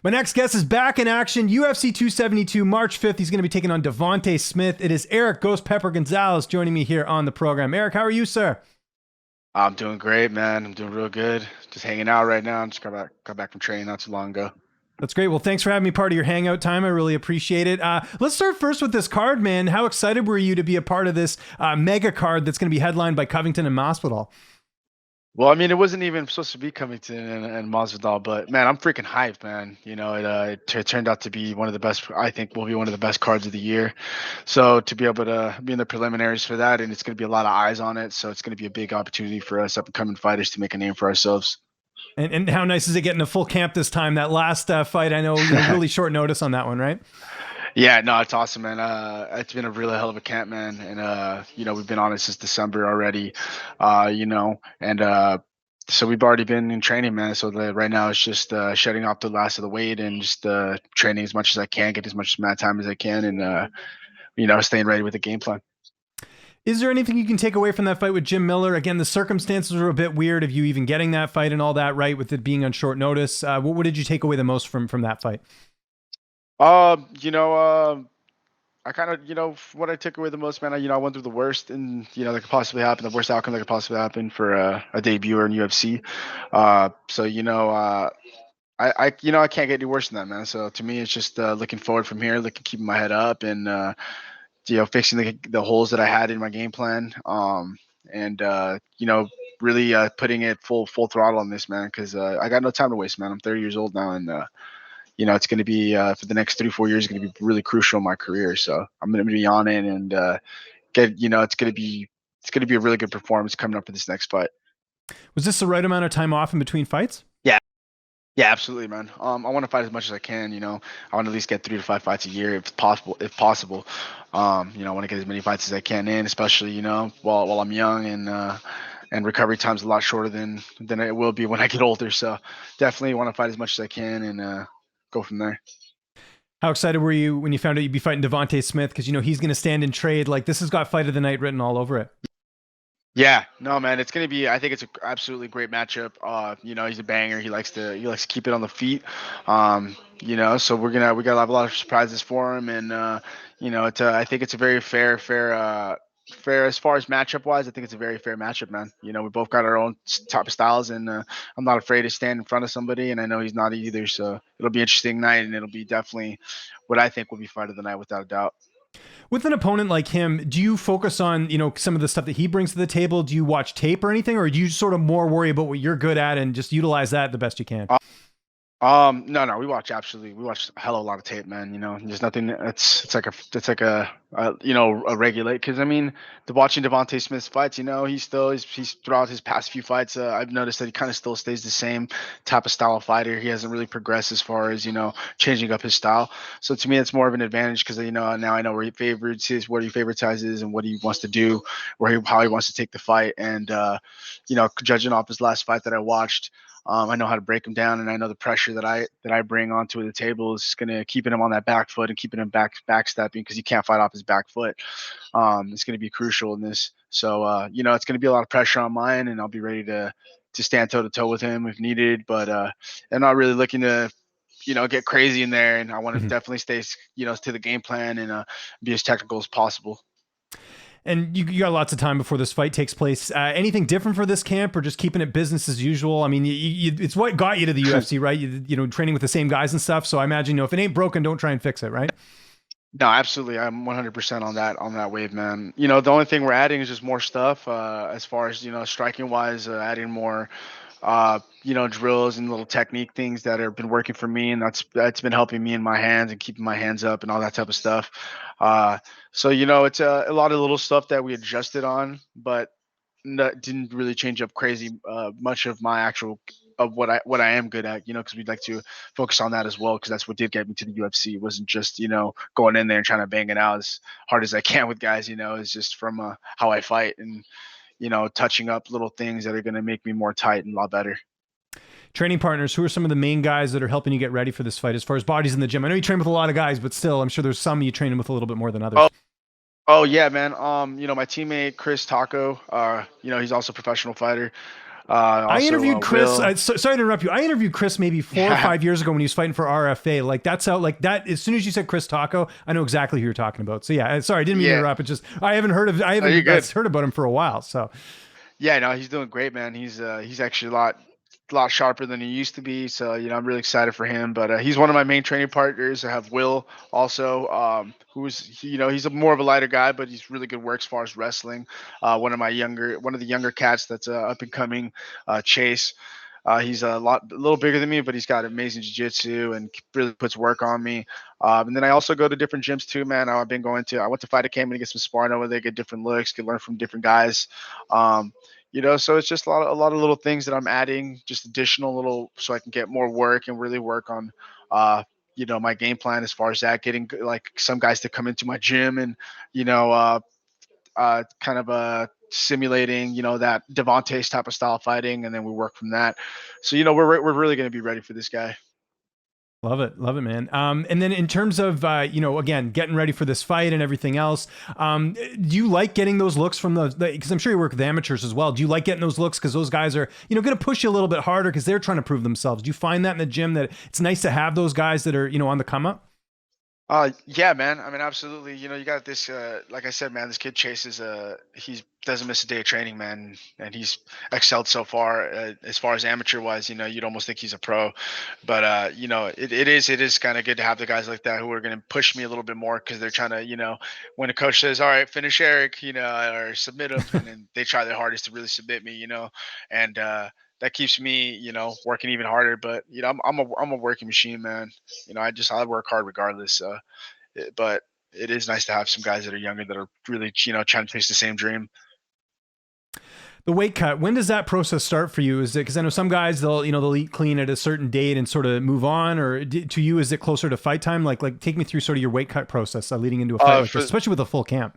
My next guest is back in action. UFC 272, March 5th. He's going to be taking on Devonte Smith. It is Erick Ghost Pepper Gonzalez joining me here on the program. Erick, how are you, sir? I'm doing great, man. I'm doing real good. Just hanging out right now. I just got back from training not too long ago. That's great. Well, thanks for having me part of your hangout time. I really appreciate it. Let's start first with this card, man. How excited were you to be a part of this mega card that's going to be headlined by Covington and Masvidal? Well, I mean, it wasn't even supposed to be Covington and Masvidal, but man, I'm freaking hyped, man. It turned out to be one of the best. I think will be one of the best cards of the year. So to be able to be in the preliminaries for that, and it's going to be a lot of eyes on it. So it's going to be a big opportunity for us up and coming fighters to make a name for ourselves. And how nice is it getting a full camp this time? That last fight, I know, really short notice on that one, right? Yeah, no, it's awesome, man. It's been a really hell of a camp, man, and we've been on it since December already, and so we've already been in training, man. So right now it's just shedding off the last of the weight and just training as much as I can, get as much mat time as I can, and staying ready with the game plan. Is there anything you can take away from that fight with Jim Miller? Again, the circumstances were a bit weird of you even getting that fight and all that, right? With it being on short notice. What did you take away the most from that fight? I kind of, what I took away the most, man. I went through the worst, and that could possibly happen, the worst outcome that could possibly happen for a debuter in UFC. I can't get any worse than that, man. So to me, it's just looking forward from here, keeping my head up, and fixing the holes that I had in my game plan. And really putting it full throttle on this, man, because I got no time to waste, man. I'm 30 years old now, and it's going to be for the next 3-4 years, going to be really crucial in my career. So I'm going to be on it and it's going to be a really good performance coming up for this next fight. Was this the right amount of time off in between fights? Yeah. Yeah, absolutely, man. I want to fight as much as I can. I want to at least get 3 to 5 fights a year if possible. I want to get as many fights as I can in, especially while I'm young, and recovery time's a lot shorter than it will be when I get older. So definitely want to fight as much as I can and go from there. How excited were you when you found out you'd be fighting Devonte Smith? Because he's going to stand in trade. Like, this has got fight of the night written all over it. Yeah, no, man, it's gonna be. I think it's an absolutely great matchup. He's a banger. He likes to keep it on the feet. So we got to have a lot of surprises for him, and I think it's a very fair as far as matchup wise. I think it's a very fair matchup, man. We both got our own type of styles, and I'm not afraid to stand in front of somebody, and I know he's not either. So it'll be an interesting night, and it'll be definitely what I think will be fight of the night without a doubt. With an opponent like him, do you focus on, some of the stuff that he brings to the table? Do you watch tape or anything? Or do you sort of more worry about what you're good at and just utilize that the best you can? No, we watch a hell of a lot of tape, man. There's nothing. It's like a regulate. Because I mean, watching Devonte Smith's fights, he's throughout his past few fights. I've noticed that he kind of still stays the same type of style of fighter. He hasn't really progressed as far as changing up his style. So to me, it's more of an advantage because now I know where he favorites is, what he favoritizes, and what he wants to do, how he wants to take the fight. And judging off his last fight that I watched. I know how to break him down, and I know the pressure that I bring onto the table is going to keeping him on that back foot and keeping him backstepping because he can't fight off his back foot. It's going to be crucial in this. So it's going to be a lot of pressure on mine, and I'll be ready to stand toe to toe with him if needed. But I'm not really looking to get crazy in there, and I want to definitely stay to the game plan and be as technical as possible. And you got lots of time before this fight takes place. Anything different for this camp, or just keeping it business as usual? I mean, it's what got you to the UFC, right? Training with the same guys and stuff. So I imagine, if it ain't broken, don't try and fix it, right? No, absolutely. I'm 100% on that wave, man. The only thing we're adding is just more stuff as far as striking wise, adding more drills and little technique things that have been working for me, and that's been helping me in my hands and keeping my hands up and all that type of stuff. So it's a lot of little stuff that we adjusted on, but didn't really change up crazy much of my actual of what I am good at, because we'd like to focus on that as well, because that's what did get me to the UFC. It wasn't just going in there and trying to bang it out as hard as I can with guys. It's just from how I fight and touching up little things that are going to make me more tight and a lot better. Training partners, who are some of the main guys that are helping you get ready for this fight as far as bodies in the gym? I know you train with a lot of guys, but still, I'm sure there's some you train with a little bit more than others. Oh yeah, man. My teammate Chris Taco, he's also a professional fighter. I Also interviewed Chris. Will. Sorry to interrupt you. I interviewed Chris maybe 4 or 5 years ago when he was fighting for RFA. Like that's how like that. As soon as you said Chris Taco, I know exactly who you're talking about. So yeah, sorry, I didn't mean to Yeah. interrupt. It's just I haven't No, you're good. heard about him for a while. So Yeah, no, he's doing great, man. He's actually a lot sharper than he used to be. So I'm really excited for him. But he's one of my main training partners. I have Will also, he's a more of a lighter guy, but he's really good work as far as wrestling. One of the younger cats that's up and coming, Chase. He's a little bigger than me, but he's got amazing jiu-jitsu and really puts work on me. And then I also go to different gyms too, man. I went to Fight Academy to get some sparring over there, get different looks, get learn from different guys. Um, so it's just a lot of little things that I'm adding, just additional little, so I can get more work and really work on, uh, my game plan as far as that, getting like some guys to come into my gym and, you know, kind of simulating, that Devontae's type of style fighting, and then we work from that. So we're really going to be ready for this guy. love it, man. And then in terms of again, getting ready for this fight and everything else, do you like getting those looks from those? Because I'm sure you work with amateurs as well. Do you like getting those looks because those guys are going to push you a little bit harder because they're trying to prove themselves? Do you find that in the gym that it's nice to have those guys that are on the come up? Yeah, man. I mean, absolutely. You got this. Like I said, man, this kid chases. He doesn't miss a day of training, man, and he's excelled so far. As far as amateur wise, you'd almost think he's a pro, but it is kind of good to have the guys like that who are going to push me a little bit more because they're trying to, when a coach says, "All right, finish Eric," or submit him, and then they try their hardest to really submit me, and that keeps me, working even harder. But I'm a working machine, man. I work hard regardless. But it is nice to have some guys that are younger that are really, trying to chase the same dream. The weight cut, when does that process start for you? Is it because I know some guys they'll eat clean at a certain date and sort of move on, or to you is it closer to fight time? Like take me through sort of your weight cut process leading into a fight like this, especially with a full camp.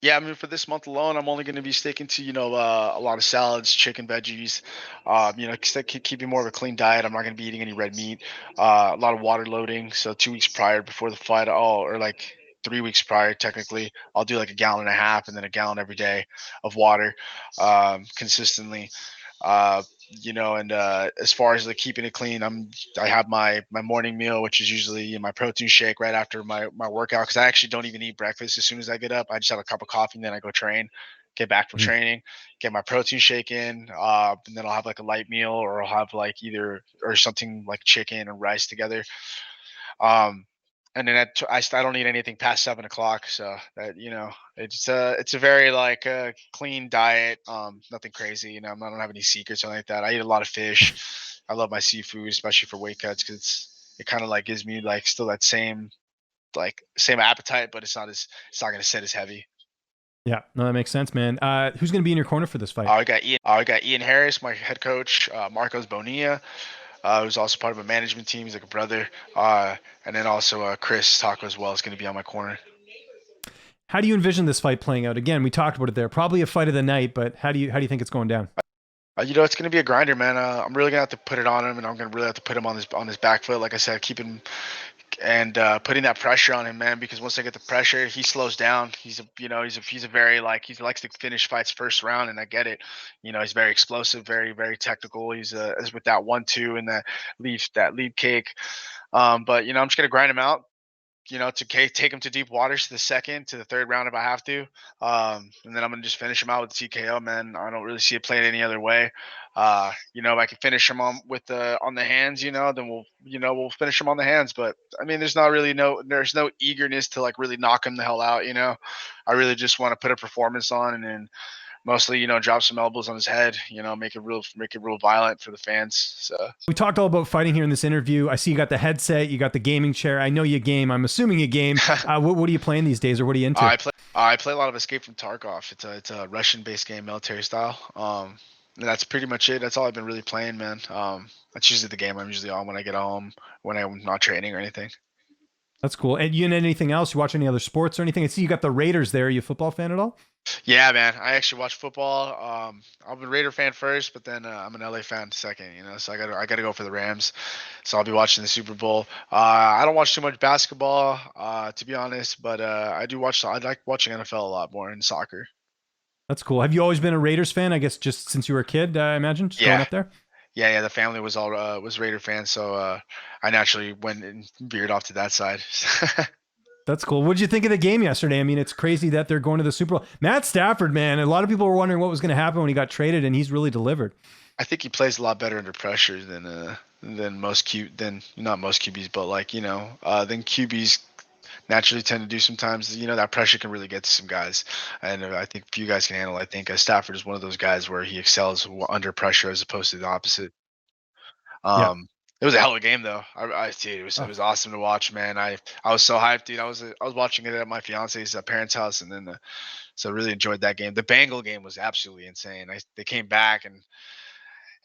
Yeah, I mean, for this month alone, I'm only going to be sticking to, a lot of salads, chicken, veggies, keeping more of a clean diet. I'm not going to be eating any red meat, a lot of water loading. So 2 weeks prior before the fight, or like 3 weeks prior, technically, I'll do like a gallon and a half and then a gallon every day of water, consistently. Uh, and as far as like keeping it clean, I have my morning meal, which is usually my protein shake right after my workout, because I actually don't even eat breakfast as soon as I get up. I just have a cup of coffee and then I go train, get back from Mhm. training, get my protein shake in, and then I'll have like a light meal, or I'll have like either or something like chicken and rice together. Um, and then I don't eat anything past 7 o'clock. So that, it's a very like clean diet. Nothing crazy. I don't have any secrets or anything like that. I eat a lot of fish. I love my seafood, especially for weight cuts, because it kind of like gives me like still that same appetite, but it's not gonna sit as heavy. Yeah, no, that makes sense, man. Who's going to be in your corner for this fight? I got Ian Harris, my head coach, Marcos Bonilla, who's also part of a management team. He's like a brother. And then also Chris Taco as well is going to be on my corner. How do you envision this fight playing out? Again, we talked about it there. Probably a fight of the night, but how do you think it's going down? It's going to be a grinder, man. I'm really going to have to put it on him, and I'm going to really have to put him on his back foot. Like I said, keep him and putting that pressure on him, man. Because once I get the pressure, he slows down. He's a very like he likes to finish fights first round, and I get it. He's very explosive, very very technical. He's as with that 1-2 and that lead kick. But I'm just gonna grind him out, to take him to deep waters to the second, to the third round if I have to. And then I'm gonna just finish him out with TKO, man. I don't really see it playing any other way. If I can finish him on the hands, then we'll finish him on the hands. But I mean, there's no eagerness to like really knock him the hell out. I really just want to put a performance on, and then mostly, drop some elbows on his head, make it real violent for the fans. So We talked all about fighting here in this interview. I see you got the headset, you got the gaming chair. I know you game. I'm assuming you game. What are you playing these days, or what are you into? I play a lot of Escape from Tarkov. It's a Russian-based game, military style. And that's pretty much it. That's all I've been really playing, man. That's usually the game I'm usually on when I get home, when I'm not training or anything. That's cool. And you in anything else? You watch any other sports or anything? I see you got the Raiders there. Are you a football fan at all? Yeah, man. I actually watch football. I'm a Raider fan first, but then I'm an LA fan second. So I gotta go for the Rams. So I'll be watching the Super Bowl. I don't watch too much basketball, to be honest, but I like watching NFL a lot more, and soccer. That's cool. Have you always been a Raiders fan? I guess just since you were a kid, I imagine, just growing Yeah, up there. yeah. The family was all was Raider fans, so I naturally went and veered off to that side. That's cool. What did you think of the game yesterday? I mean, it's crazy that they're going to the Super Bowl. Matt Stafford, man, a lot of people were wondering what was going to happen when he got traded, and he's really delivered. I think he plays a lot better under pressure than most Q than not most QBs, but like than QBs naturally tend to do sometimes. That pressure can really get to some guys, and I think few guys can handle. I think Stafford is one of those guys where he excels under pressure as opposed to the opposite. Yeah. It was a hell of a game though. Dude, it Oh, was awesome to watch, man. I was so hyped, dude. I was watching it at my fiance's parents' house, and then so I really enjoyed that game. The Bengal game was absolutely insane. They came back, and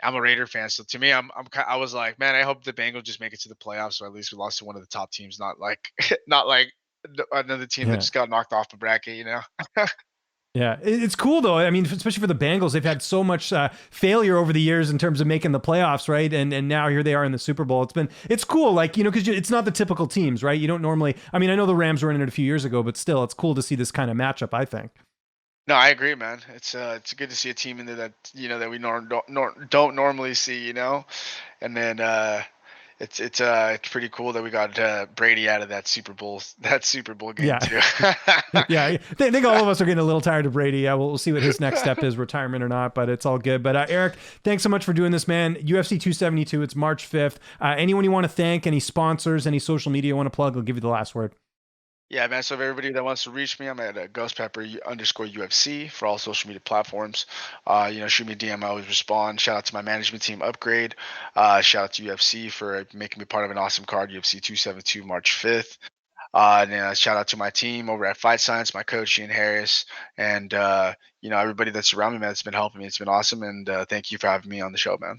I'm a Raider fan, so to me, I was like, man, I hope the Bengals just make it to the playoffs, so at least we lost to one of the top teams, not like not like another team that yeah. just got knocked off the bracket. Yeah, it's cool though. I mean, especially for the Bengals, they've had so much failure over the years in terms of making the playoffs, right? And now here they are in the Super Bowl. It's cool, like because it's not the typical teams, right? You don't normally. I mean, I know the Rams were in it a few years ago, but still, it's cool to see this kind of matchup. I think. No, I agree, man. It's good to see a team in there that that we don't normally see, and then it's pretty cool that we got Brady out of that Super Bowl game Yeah, too. yeah. I think all of us are getting a little tired of Brady. Yeah, we'll see what his next step is, retirement or not. But it's all good. But Eric, thanks so much for doing this, man. UFC 272. It's March 5th. Anyone you want to thank? Any sponsors? Any social media you want to plug? I'll give you the last word. Yeah, man. So if everybody that wants to reach me, I'm at ghostpepper _ UFC for all social media platforms. Shoot me a DM. I always respond. Shout out to my management team, Upgrade. Shout out to UFC for making me part of an awesome card, UFC 272 March 5th. And shout out to my team over at Fight Science, my coach Ian Harris, and everybody that's around me, man. That's been helping me. It's been awesome, and thank you for having me on the show, man.